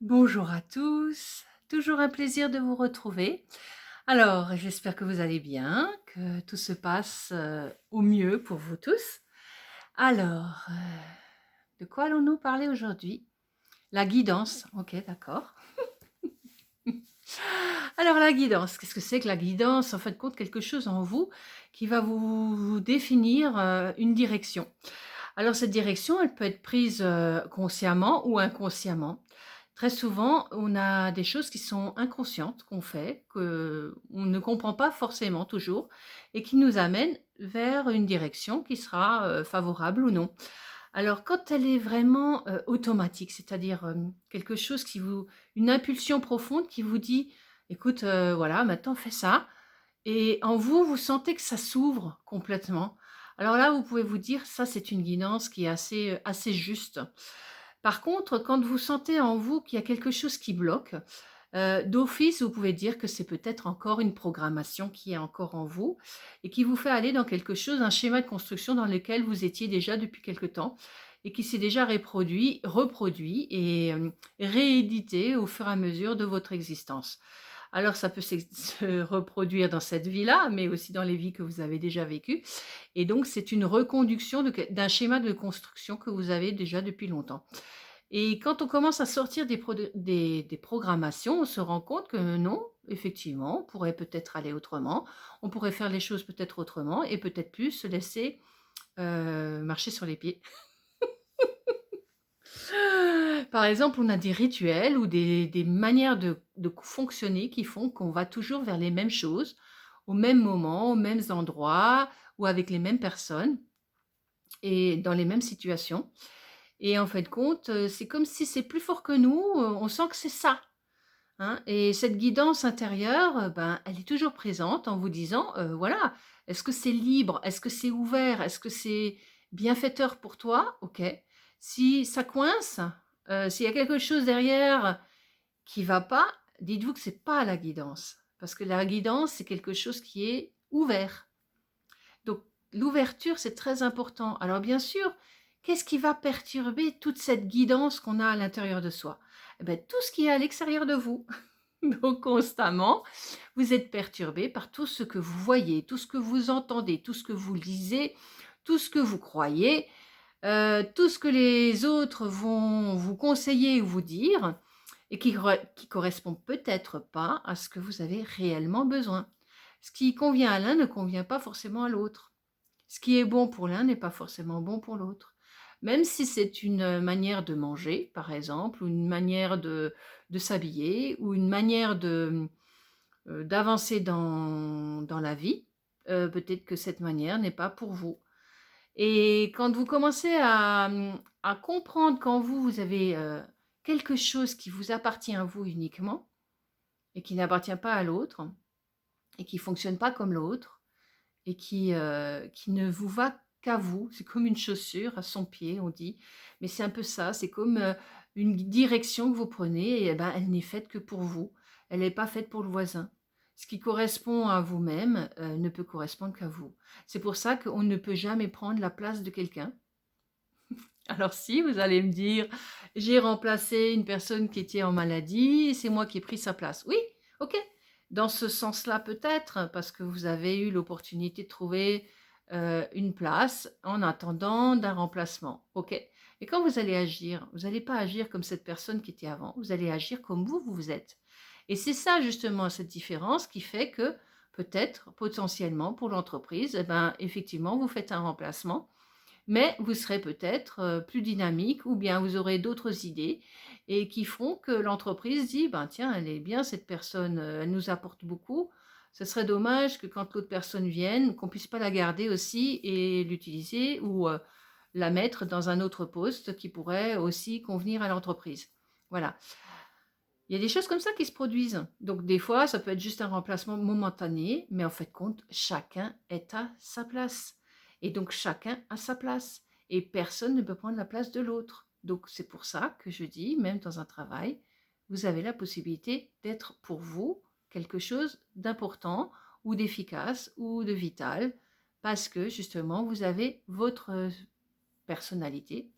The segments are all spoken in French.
Bonjour à tous, toujours un plaisir de vous retrouver. Alors, j'espère que vous allez bien, que tout se passe au mieux pour vous tous. Alors, de quoi allons-nous parler aujourd'hui? La guidance, ok, d'accord. Alors, la guidance, qu'est-ce que c'est que la guidance? En fin de compte, quelque chose en vous qui va vous définir une direction. Alors cette direction, elle peut être prise, consciemment ou inconsciemment. Très souvent, on a des choses qui sont inconscientes qu'on fait, qu'on ne comprend pas forcément toujours et qui nous amènent vers une direction qui sera, favorable ou non. Alors quand elle est vraiment, automatique, c'est-à-dire, quelque chose qui vous une impulsion profonde qui vous dit: «Écoute, voilà, maintenant fais ça», et en vous, vous sentez que ça s'ouvre complètement. Alors là, vous pouvez vous dire: «Ça, c'est une guidance qui est assez juste». Par contre, quand vous sentez en vous qu'il y a quelque chose qui bloque, d'office, vous pouvez dire que c'est peut-être encore une programmation qui est encore en vous et qui vous fait aller dans quelque chose, un schéma de construction dans lequel vous étiez déjà depuis quelque temps et qui s'est déjà reproduit et réédité au fur et à mesure de votre existence. Alors ça peut se reproduire dans cette vie-là, mais aussi dans les vies que vous avez déjà vécues, et donc c'est une reconduction d'un schéma de construction que vous avez déjà depuis longtemps. Et quand on commence à sortir des programmations, on se rend compte que non, effectivement, on pourrait peut-être aller autrement, on pourrait faire les choses peut-être autrement et peut-être plus se laisser, marcher sur les pieds. Par exemple, on a des rituels ou des manières de fonctionner qui font qu'on va toujours vers les mêmes choses, au même moment, aux mêmes endroits ou avec les mêmes personnes et dans les mêmes situations. Et en fin de compte, c'est comme si c'est plus fort que nous, on sent que c'est ça, hein, et cette guidance intérieure, ben, elle est toujours présente en vous disant, voilà: «Est-ce que c'est libre? Est-ce que c'est ouvert? Est-ce que c'est bienfaiteur pour toi? OK. Si ça coince, s'il y a quelque chose derrière qui va pas, dites-vous que c'est pas la guidance. Parce que la guidance, c'est quelque chose qui est ouvert. Donc l'ouverture, c'est très important. Alors bien sûr, qu'est-ce qui va perturber toute cette guidance qu'on a à l'intérieur de soi? Eh beh, tout ce qui est à l'extérieur de vous. Donc constamment, vous êtes perturbé par tout ce que vous voyez, tout ce que vous entendez, tout ce que vous lisez, tout ce que vous croyez, tout ce que les autres vont vous conseiller ou vous dire et qui correspond peut-être pas à ce que vous avez réellement besoin. Ce qui convient à l'un ne convient pas forcément à l'autre. Ce qui est bon pour l'un n'est pas forcément bon pour l'autre. Même si c'est une, manière de manger, par exemple, ou une manière de s'habiller, ou une manière d'avancer dans la vie, peut-être que cette manière n'est pas pour vous. Et quand vous commencez à comprendre qu'en vous, vous avez, quelque chose qui vous appartient à vous uniquement et qui n'appartient pas à l'autre et qui fonctionne pas comme l'autre et qui ne vous va qu'à vous. C'est comme une chaussure à son pied, on dit, mais c'est un peu ça, c'est comme, une direction que vous prenez et ben, elle n'est faite que pour vous. Elle n'est pas faite pour le voisin. Ce qui correspond à vous-même, ne peut correspondre qu'à vous. C'est pour ça qu'on ne peut jamais prendre la place de quelqu'un. Alors si, vous allez me dire: «J'ai remplacé une personne qui était en maladie, c'est moi qui ai pris sa place». Oui, OK, dans ce sens-là peut-être, parce que vous avez eu l'opportunité de trouver, une place en attendant d'un remplacement. OK. Et quand vous allez agir, vous n'allez pas agir comme cette personne qui était avant, vous allez agir comme vous êtes. Et c'est ça justement, cette différence qui fait que peut-être, potentiellement pour l'entreprise, eh ben, effectivement, vous faites un remplacement, mais vous serez peut-être, plus dynamique ou bien vous aurez d'autres idées et qui feront que l'entreprise dit: «Ben, tiens, elle est bien cette personne, elle nous apporte beaucoup. Ce serait dommage que quand l'autre personne vienne, qu'on puisse pas la garder aussi et l'utiliser ou, la mettre dans un autre poste qui pourrait aussi convenir à l'entreprise». Voilà. Il y a des choses comme ça qui se produisent. Donc des fois, ça peut être juste un remplacement momentané, mais en fait de compte, chacun est à sa place. Et donc chacun a sa place. Et personne ne peut prendre la place de l'autre. Donc c'est pour ça que je dis, même dans un travail, vous avez la possibilité d'être pour vous quelque chose d'important ou d'efficace ou de vital, parce que justement, vous avez votre personnalité,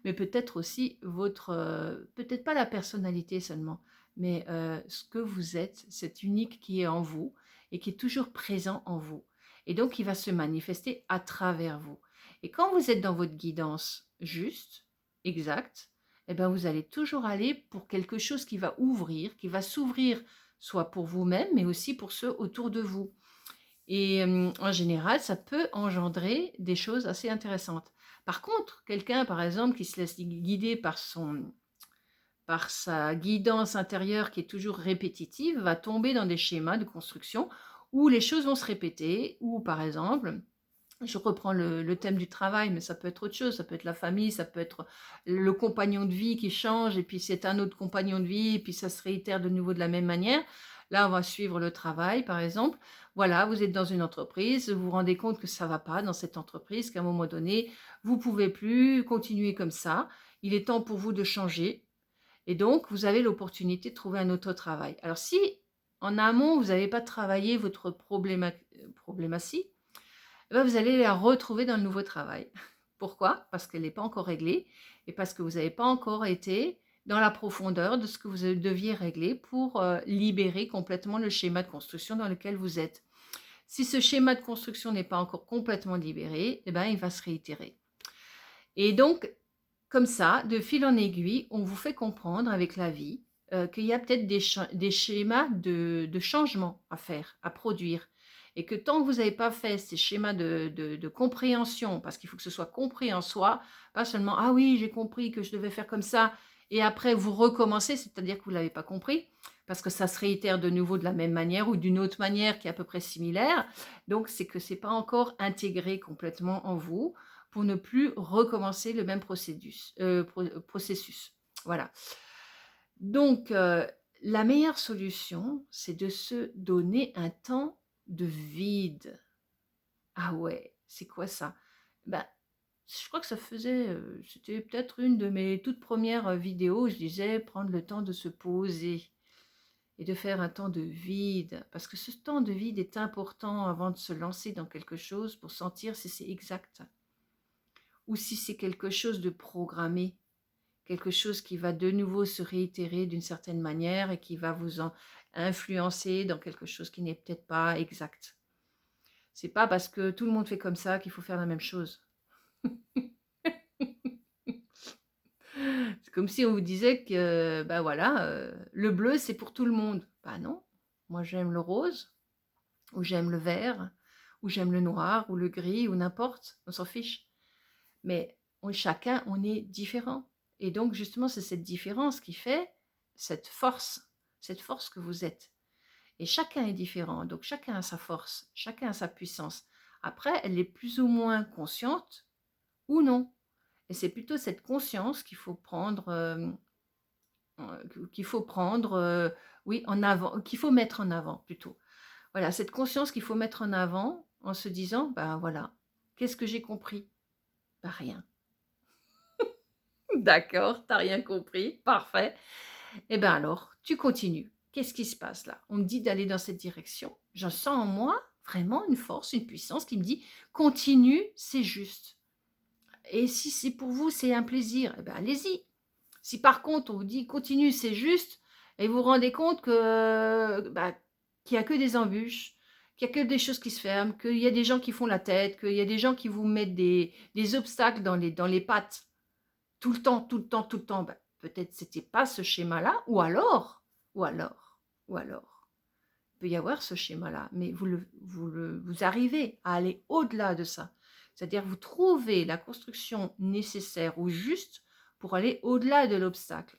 Mais peut-être aussi votre, peut-être pas la personnalité seulement, mais ce que vous êtes, cet unique qui est en vous et qui est toujours présent en vous. Et donc, il va se manifester à travers vous. Et quand vous êtes dans votre guidance juste, exacte, eh ben, vous allez toujours aller pour quelque chose qui va ouvrir, qui va s'ouvrir, soit pour vous-même, mais aussi pour ceux autour de vous. Et en général, ça peut engendrer des choses assez intéressantes. Par contre, quelqu'un, par exemple, qui se laisse guider par sa guidance intérieure qui est toujours répétitive, va tomber dans des schémas de construction où les choses vont se répéter, ou par exemple, je reprends le thème du travail, mais ça peut être autre chose, ça peut être la famille, ça peut être le compagnon de vie qui change, et puis c'est un autre compagnon de vie, et puis ça se réitère de nouveau de la même manière. Là, on va suivre le travail, par exemple. Voilà, vous êtes dans une entreprise, vous vous rendez compte que ça ne va pas dans cette entreprise, qu'à un moment donné, vous ne pouvez plus continuer comme ça. Il est temps pour vous de changer. Et donc, vous avez l'opportunité de trouver un autre travail. Alors, si en amont, vous n'avez pas travaillé votre problématie, eh ben, vous allez la retrouver dans le nouveau travail. Pourquoi? Parce qu'elle n'est pas encore réglée et parce que vous n'avez pas encore été dans la profondeur de ce que vous deviez régler pour libérer complètement le schéma de construction dans lequel vous êtes. Si ce schéma de construction n'est pas encore complètement libéré, eh ben, il va se réitérer. Et donc, comme ça, de fil en aiguille, on vous fait comprendre avec la vie qu'il y a peut-être des schémas de changement à faire, à produire. Et que tant que vous n'avez pas fait ces schémas de compréhension, parce qu'il faut que ce soit compris en soi, pas seulement «Ah oui, j'ai compris que je devais faire comme ça», et après vous recommencez, c'est-à-dire que vous ne l'avez pas compris, parce que ça se réitère de nouveau de la même manière ou d'une autre manière qui est à peu près similaire. Donc, c'est que ce n'est pas encore intégré complètement en vous pour ne plus recommencer le même processus. Voilà. Donc, la meilleure solution, c'est de se donner un temps de vide. Ah ouais, c'est quoi ça? Ben, je crois que ça faisait, c'était peut-être une de mes toutes premières vidéos où je disais prendre le temps de se poser et de faire un temps de vide. Parce que ce temps de vide est important avant de se lancer dans quelque chose pour sentir si c'est exact ou si c'est quelque chose de programmé, quelque chose qui va de nouveau se réitérer d'une certaine manière et qui va vous influencer dans quelque chose qui n'est peut-être pas exact. C'est pas parce que tout le monde fait comme ça qu'il faut faire la même chose. C'est comme si on vous disait que ben voilà, le bleu c'est pour tout le monde. Bah non, moi j'aime le rose, ou j'aime le vert, ou j'aime le noir, ou le gris, ou n'importe, on s'en fiche. Mais chacun, on est différent. Et donc, justement, c'est cette différence qui fait cette force que vous êtes. Et chacun est différent, donc chacun a sa force, chacun a sa puissance. Après, elle est plus ou moins consciente ou non. Et c'est plutôt cette conscience qu'il faut prendre, oui, en avant, qu'il faut mettre en avant plutôt. Voilà, cette conscience qu'il faut mettre en avant en se disant, ben voilà, qu'est-ce que j'ai compris? Ben rien. D'accord, t'as rien compris, parfait. Eh bien alors, tu continues. Qu'est-ce qui se passe là? On me dit d'aller dans cette direction. Je sens en moi vraiment une force, une puissance qui me dit continue, c'est juste. Et si c'est pour vous, c'est un plaisir, eh bien allez-y. Si par contre on vous dit continue, c'est juste, et vous vous rendez compte que bah, qu'il n'y a que des embûches, qu'il n'y a que des choses qui se ferment, qu'il y a des gens qui font la tête, qu'il y a des gens qui vous mettent des obstacles dans les pattes, tout le temps, tout le temps, tout le temps, ben, peut-être c'était pas ce schéma-là, ou alors, il peut y avoir ce schéma-là, mais vous arrivez à aller au-delà de ça. C'est-à-dire vous trouvez la construction nécessaire ou juste pour aller au-delà de l'obstacle.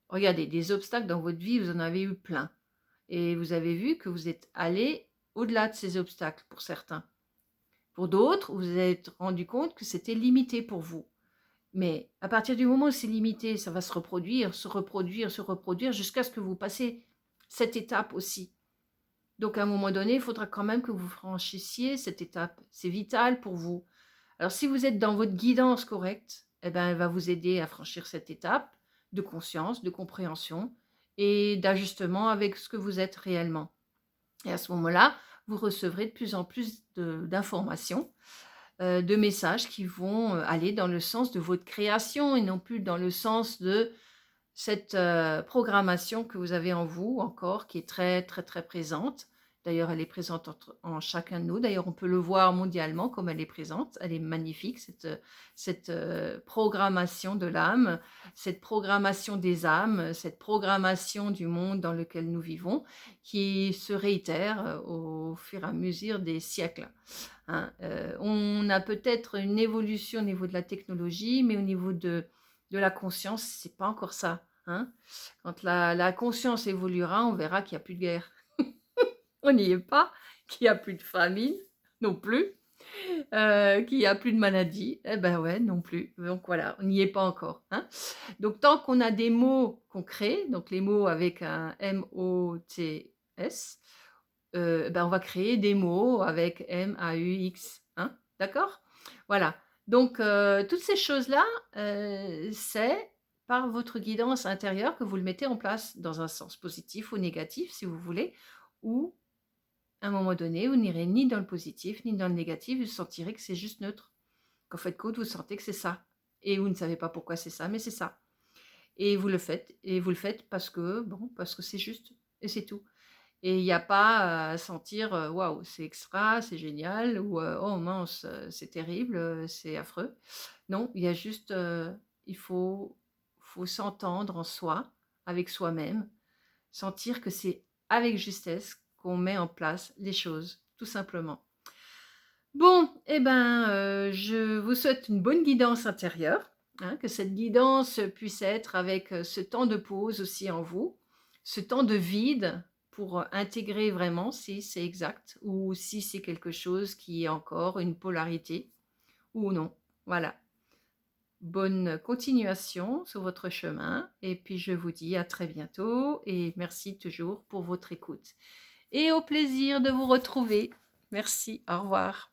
Regardez, des obstacles dans votre vie, vous en avez eu plein. Et vous avez vu que vous êtes allé au-delà de ces obstacles pour certains. Pour d'autres, vous vous êtes rendu compte que c'était limité pour vous. Mais à partir du moment où c'est limité, ça va se reproduire, se reproduire, se reproduire, jusqu'à ce que vous passez cette étape aussi. Donc à un moment donné, il faudra quand même que vous franchissiez cette étape. C'est vital pour vous. Alors si vous êtes dans votre guidance correcte, eh ben, elle va vous aider à franchir cette étape de conscience, de compréhension et d'ajustement avec ce que vous êtes réellement. Et à ce moment-là, vous recevrez de plus en plus d'informations de messages qui vont, aller dans le sens de votre création et non plus dans le sens de cette, programmation que vous avez en vous encore, qui est très, très, très présente. D'ailleurs, elle est présente en chacun de nous. D'ailleurs, on peut le voir mondialement comme elle est présente. Elle est magnifique cette, programmation de l'âme, cette programmation des âmes, cette programmation du monde dans lequel nous vivons, qui se réitère, au fur et à mesure des siècles, hein. On a peut-être une évolution au niveau de la technologie, mais au niveau de la conscience, c'est pas encore ça, hein. Quand la conscience évoluera, on verra qu'il y a plus de guerre. On n'y est pas, qu'il y a plus de famine non plus, qu'il y a plus de maladies, eh ben, ouais, non plus. Donc voilà, on n'y est pas encore, hein. Donc tant qu'on a des mots concrets, donc les mots avec un M-O-T-S, ben, on va créer des mots avec M-A-U-X, hein, d'accord? Voilà, donc toutes ces choses-là, c'est par votre guidance intérieure que vous le mettez en place dans un sens positif ou négatif si vous voulez, ou à un moment donné, vous n'irez ni dans le positif ni dans le négatif, vous sentirez que c'est juste neutre, qu'en fait de compte, vous sentez que c'est ça et vous ne savez pas pourquoi c'est ça, mais c'est ça et vous le faites parce que, bon, parce que c'est juste et c'est tout. Et il y a pas à sentir, «Waouh, c'est extra, c'est génial» ou, «Oh mince, c'est terrible, c'est affreux». Non, il y a juste, il faut s'entendre en soi, avec soi-même, sentir que c'est avec justesse qu'on met en place les choses, tout simplement. Bon, eh ben, je vous souhaite une bonne guidance intérieure, hein, que cette guidance puisse être avec, ce temps de pause aussi en vous, ce temps de vide pour, intégrer vraiment si c'est exact ou si c'est quelque chose qui est encore une polarité ou non. Voilà. Bonne continuation sur votre chemin et puis je vous dis à très bientôt et merci toujours pour votre écoute et au plaisir de vous retrouver. Merci, au revoir.